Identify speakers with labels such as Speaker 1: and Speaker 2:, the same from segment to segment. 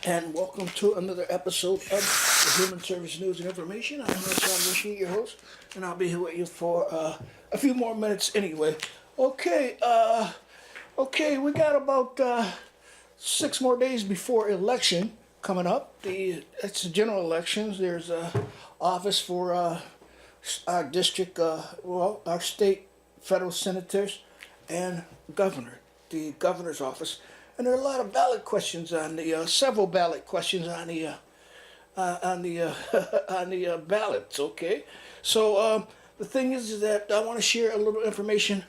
Speaker 1: And welcome to another episode of the Human Service News and Information. I'm Rashid, your host, and I'll be here with you for a few more minutes anyway. Okay, we got about 6 more days before election coming up. It's the general elections. There's a office for our district, our state, federal senators, and governor, the governor's office. And there are a lot of ballot questions on the several ballot questions on the on the ballots. Okay, so the thing is that I want to share a little information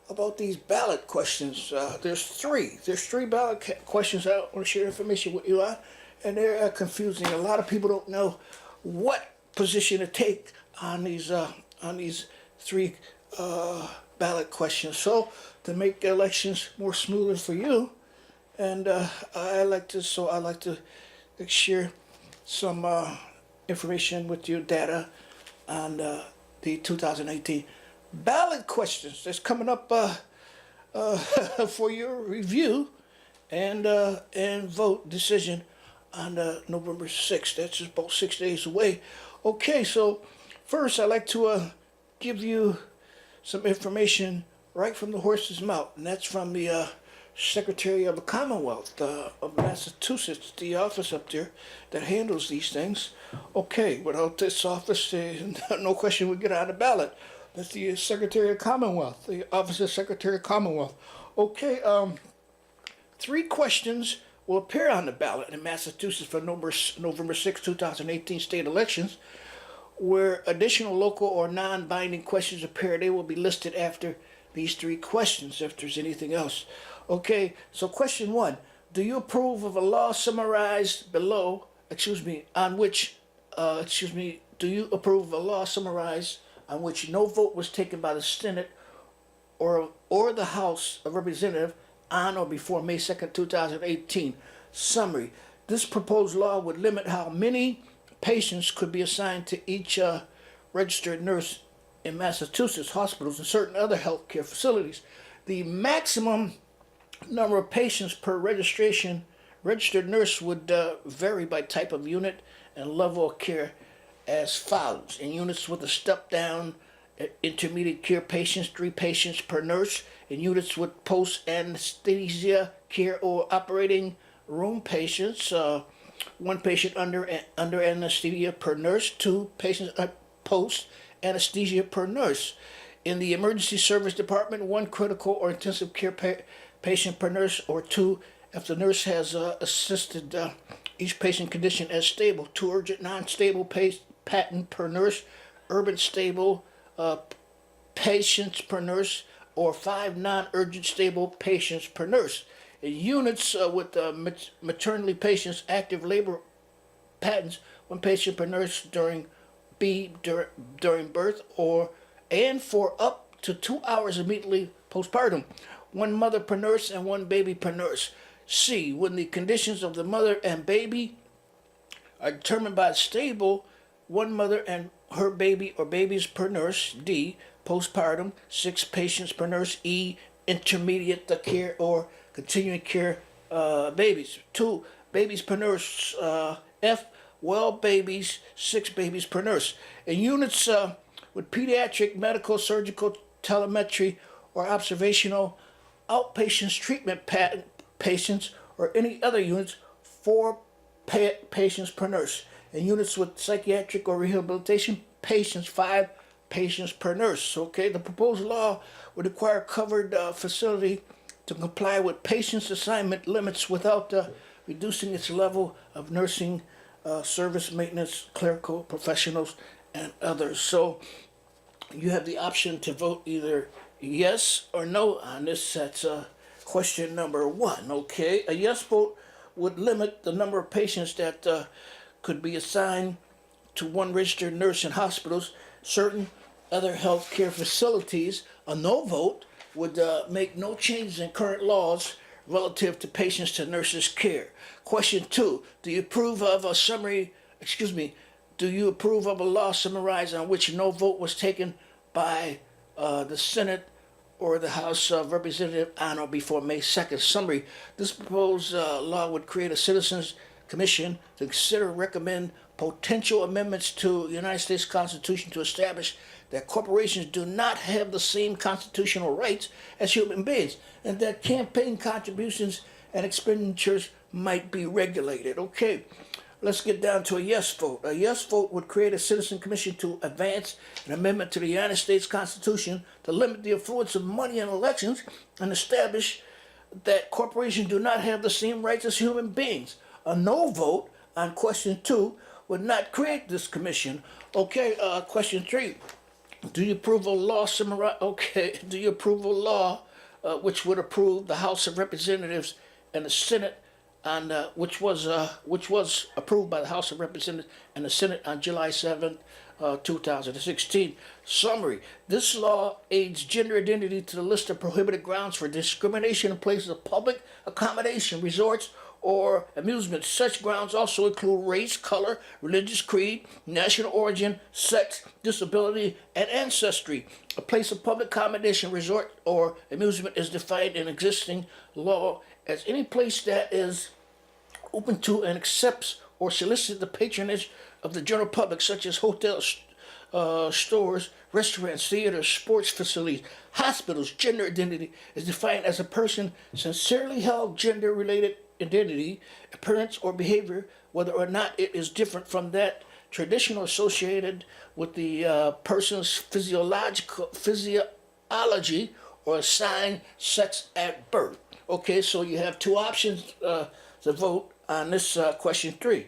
Speaker 1: about these ballot questions. There's three ballot questions I want to share information with you on, and they're confusing. A lot of people don't know what position to take on these three ballot questions. So to make elections more smoother for you. And I like to share some information with you, data on the 2018 ballot questions that's coming up for your review and vote decision on November 6th. That's just about 6 days away. Okay, so first I'd like to give you some information right from the horse's mouth, and that's from the Secretary of the Commonwealth of Massachusetts, the office up there that handles these things. Okay, without this office, no question would get on the ballot. That's the Secretary of Commonwealth, the Office of Secretary of Commonwealth. Okay, 3 questions will appear on the ballot in Massachusetts for November 6, 2018 state elections. Where additional local or non-binding questions appear, they will be listed after these 3 questions if there's anything else. Okay, so question 1. Do you approve of a law summarized below, on which, do you approve of a law summarized on which no vote was taken by the Senate or the House of Representatives on or before May 2nd, 2018? Summary. This proposed law would limit how many patients could be assigned to each registered nurse in Massachusetts hospitals and certain other healthcare facilities. The maximum number of patients per registered nurse would vary by type of unit and level of care as follows. In units with a step-down intermediate care patients, 3 patients per nurse. In units with post-anesthesia care or operating room patients, 1 patient under anesthesia per nurse, 2 patients post anesthesia per nurse. In the emergency service department, 1 critical or intensive care patient per nurse, or 2 if the nurse has assisted each patient condition as stable. 2 urgent non-stable patent per nurse, urgent stable patients per nurse, or 5 non-urgent stable patients per nurse. In units with maternity patients, active labor patents, 1 patient per nurse during birth, and for up to 2 hours immediately postpartum, 1 mother per nurse and 1 baby per nurse. C. When the conditions of the mother and baby are determined by stable, 1 mother and her baby or babies per nurse. D. Postpartum, 6 patients per nurse. E. Intermediate care or continuing care babies. 2 babies per nurse. F. Well babies, 6 babies per nurse. In units with pediatric, medical, surgical, telemetry, or observational outpatients treatment patients, or any other units, 4 patients per nurse. In units with psychiatric or rehabilitation patients, 5 patients per nurse. Okay, the proposed law would require covered facility to comply with patients' assignment limits without reducing its level of nursing service, maintenance, clerical professionals, and others. So you have the option to vote either yes or no on this. That's question number 1. Okay, a yes vote would limit the number of patients that could be assigned to 1 registered nurse in hospitals, certain other healthcare facilities. A no vote would make no changes in current laws relative to patients to nurses' care. Question 2, do you approve of a law summarized on which no vote was taken by the Senate or the House of Representatives on or before May 2nd? Summary, this proposed law would create a citizens commission to consider and recommend potential amendments to the United States Constitution to establish that corporations do not have the same constitutional rights as human beings, and that campaign contributions and expenditures might be regulated. Okay, let's get down to a yes vote. A yes vote would create a citizen commission to advance an amendment to the United States Constitution to limit the influence of money in elections and establish that corporations do not have the same rights as human beings. A no vote on question 2 would not create this commission. Okay, question 3. Do you approve a law do you approve a law which would approve the House of Representatives and the Senate on which was approved by the House of Representatives and the Senate on July 7th, 2016. Summary: this law adds gender identity to the list of prohibited grounds for discrimination in places of public accommodation, resorts, or amusement. Such grounds also include race, color, religious creed, national origin, sex, disability, and ancestry. A place of public accommodation, resort, or amusement is defined in existing law as any place that is open to and accepts or solicits the patronage of the general public, such as hotels, stores, restaurants, theaters, sports facilities, hospitals. Gender identity is defined as a person's sincerely held gender related identity, appearance, or behavior, whether or not it is different from that traditional associated with the person's physiology or assigned sex at birth. Okay, so you have two options to vote on this question 3.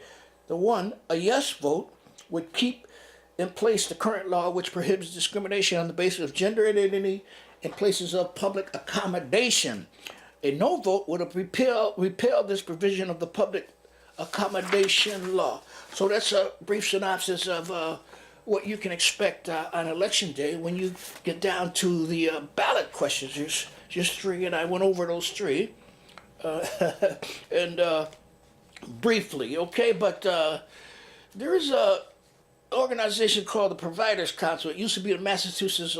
Speaker 1: The one, a yes vote, would keep in place the current law which prohibits discrimination on the basis of gender identity in places of public accommodation. A no vote would have repealed this provision of the public accommodation law. So that's a brief synopsis of what you can expect on election day when you get down to the ballot questions. There's just 3, and I went over those 3. And briefly, okay? But there is a organization called the Providers Council. It used to be the Massachusetts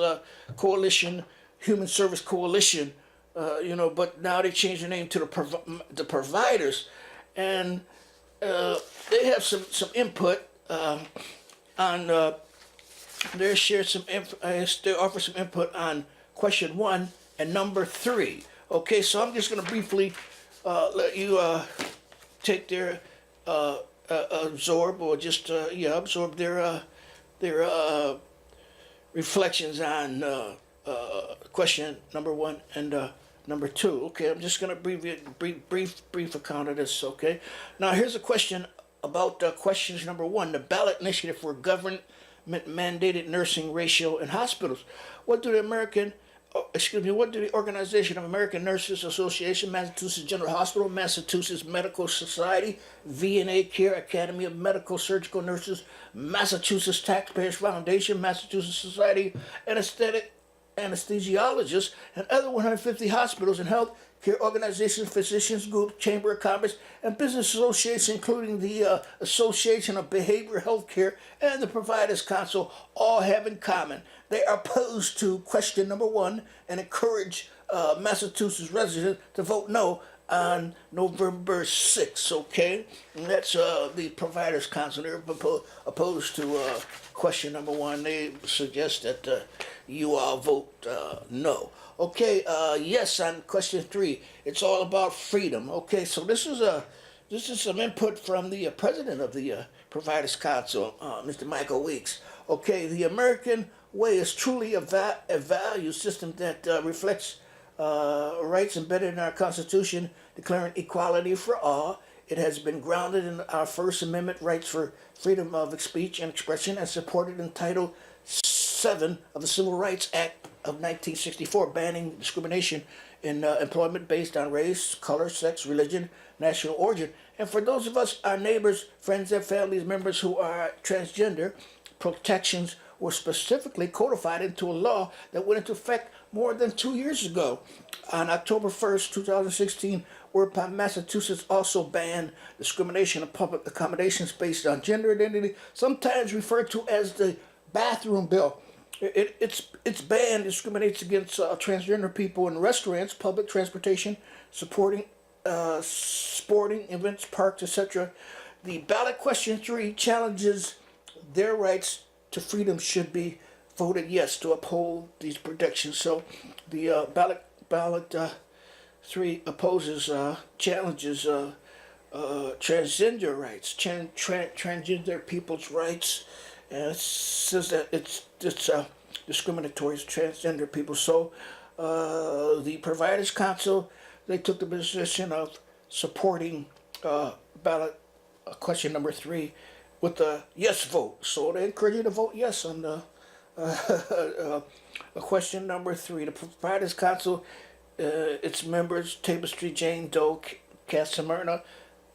Speaker 1: Coalition, Human Service Coalition, but now they changed the name to the Providers, and they have some input on. They share some. They offer some input on question 1 and number 3. Okay, so I'm just going to briefly let you take their absorb their reflections on question number 1 and number 2. Okay, I'm just going to brief account of this. Okay, now here's a question about questions number 1, the ballot initiative for government mandated nursing ratio in hospitals. What do the Organization of American Nurses Association, Massachusetts General Hospital, Massachusetts Medical Society, VNA Care, Academy of Medical Surgical Nurses, Massachusetts Taxpayers Foundation, Massachusetts Society Anesthesiologists, and other 150 hospitals and health care organizations, physicians groups, chamber of commerce, and business associations, including the Association of Behavioral Health Care and the Providers Council, all have in common. They are opposed to question number 1 and encourage Massachusetts residents to vote no on November 6th, okay? And that's the Providers Council. They're opposed to question number 1. They suggest that you all vote no. Okay, yes on question 3. It's all about freedom. Okay, so this is some input from the president of the Providers Council, Mr. Michael Weeks. Okay, the American way is truly a value system that reflects rights embedded in our Constitution, declaring equality for all. It has been grounded in our First Amendment rights for freedom of speech and expression and supported in Title 7 of the Civil Rights Act of 1964, banning discrimination in employment based on race, color, sex, religion, national origin. And for those of us, our neighbors, friends, and family members who are transgender, protections were specifically codified into a law that went into effect more than 2 years ago. On October 1st, 2016, whereupon Massachusetts also banned discrimination in public accommodations based on gender identity, sometimes referred to as the bathroom bill. It's banned discriminates against transgender people in restaurants, public transportation, supporting sporting events, parks, etc. The ballot question 3 challenges their rights to freedom should be voted yes to uphold these protections. So the ballot 3 opposes challenges transgender rights, transgender people's rights. And it says that it's discriminatory to transgender people. So the Providers Council, they took the position of supporting ballot question number 3 with a yes vote. So they encourage you to vote yes on the question number 3. The Providers Council, its members, Tapestry, Jane Doe, Casamyrna,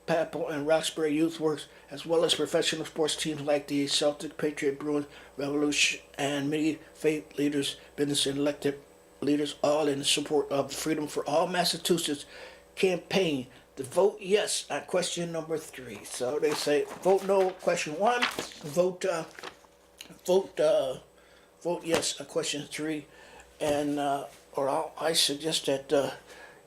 Speaker 1: Papel, and Roxbury Youth Works, as well as professional sports teams like the Celtic, Patriot, Bruins, Revolution, and many faith leaders, business and elected leaders, all in support of Freedom for All Massachusetts campaign to vote yes on question number 3. So they say vote no question 1, vote vote vote yes on question 3, and I suggest that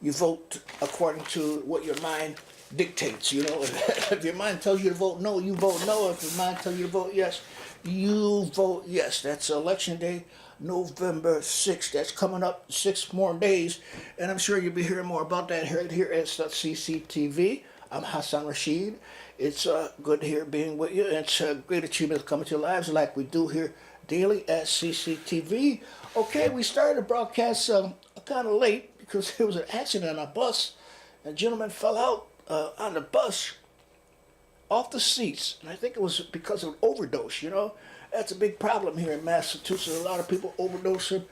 Speaker 1: you vote according to what your mind dictates. You know, if your mind tells you to vote no, you vote no. If your mind tells you to vote yes, you vote yes. That's election day, November 6th. That's coming up 6 more days, and I'm sure you'll be hearing more about that here at CCTV. I'm Hasson Rashid. It's good here being with you. It's a great achievement coming to your lives like we do here daily at CCTV. Okay, we started the broadcast kind of late because there was an accident on a bus. A gentleman fell out on the bus off the seats, and I think it was because of overdose. You know, that's a big problem here in Massachusetts. A lot of people overdosing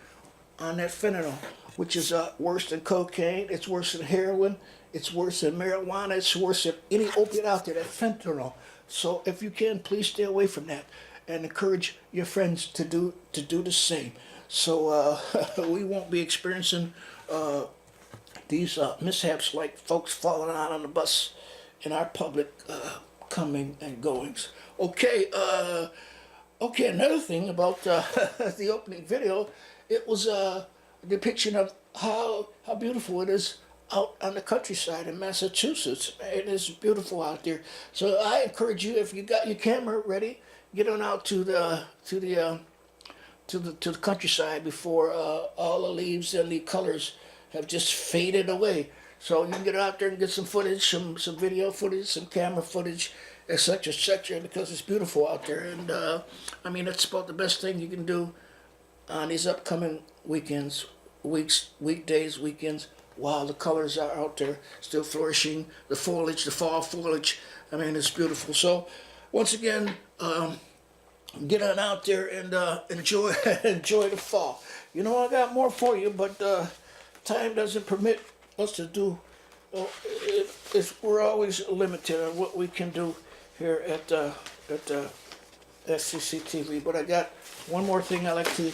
Speaker 1: on that fentanyl, which is worse than cocaine. It's worse than heroin. It's worse than marijuana. It's worse than any opiate out there. That fentanyl. So if you can, please stay away from that, and encourage your friends to do the same. So we won't be experiencing these mishaps like folks falling out on the bus in our public coming and goings. Okay, another thing about the opening video, it was a depiction of how beautiful it is out on the countryside in Massachusetts. It is beautiful out there. So I encourage you, if you got your camera ready, get on out to the countryside before all the leaves and the colors have just faded away. So you can get out there and get some footage, some video footage, some camera footage, etc., because it's beautiful out there. And I mean, it's about the best thing you can do on these upcoming weekends, weekdays, weekends, while the colors are out there still flourishing, the foliage, the fall foliage. I mean, it's beautiful. So once again, get on out there and enjoy enjoy the fall. You know, I got more for you, but time doesn't permit us to do. We're always limited on what we can do here at CCTV. But I got one more thing I like to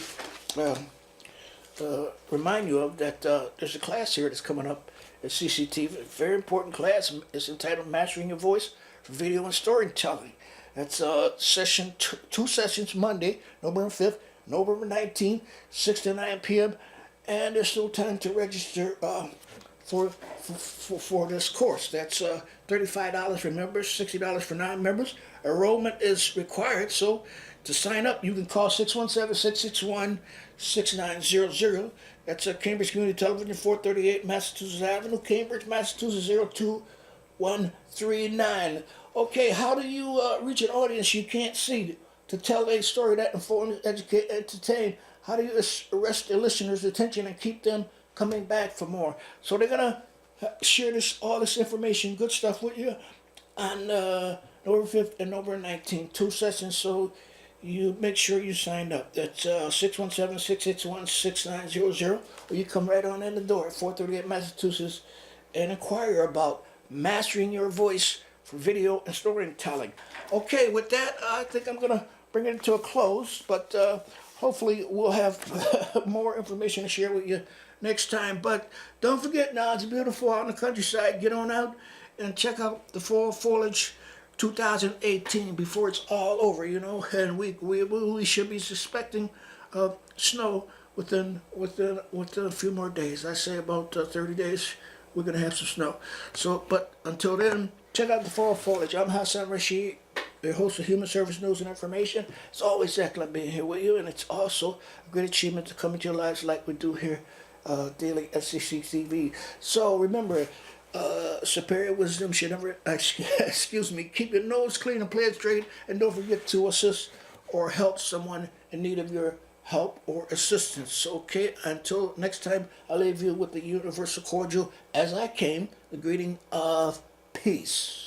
Speaker 1: remind you of, that there's a class here that's coming up at CCTV. A very important class. It's entitled Mastering Your Voice for Video and Storytelling. That's two sessions, Monday, November 5th, November 19th, 6 to 9 p.m. And there's still time to register for this course. That's $35 for members, $60 for non-members. Enrollment is required, so to sign up, you can call 617-661-6900. That's Cambridge Community Television, 438 Massachusetts Avenue, Cambridge, Massachusetts, 02139. Okay, how do you reach an audience you can't see to tell a story that informs, educate, entertain? How do you arrest the listeners' attention and keep them coming back for more? So they're going to share all this information, good stuff with you on November 5th and November 19th, 2 sessions. So you make sure you signed up. That's 617-661-6900, or you come right on in the door at 438 Massachusetts and inquire about mastering your voice for video and storytelling. Okay, with that, I think I'm going to bring it to a close, but hopefully we'll have more information to share with you next time. But don't forget, now it's beautiful out in the countryside. Get on out and check out the fall foliage 2018 before it's all over, you know. And we should be suspecting snow within a few more days. I say about 30 days we're gonna have some snow. So, but until then, check out the fall foliage. I'm Hasson Rashid, your host of Human Service News and Information. It's always excellent being here with you, and it's also a great achievement to come into your lives like we do here daily at CCTV. So remember, superior wisdom should never, excuse me, keep your nose clean and play it straight, and don't forget to assist or help someone in need of your help or assistance. Okay, until next time, I leave you with the universal cordial as I came, the greeting of peace.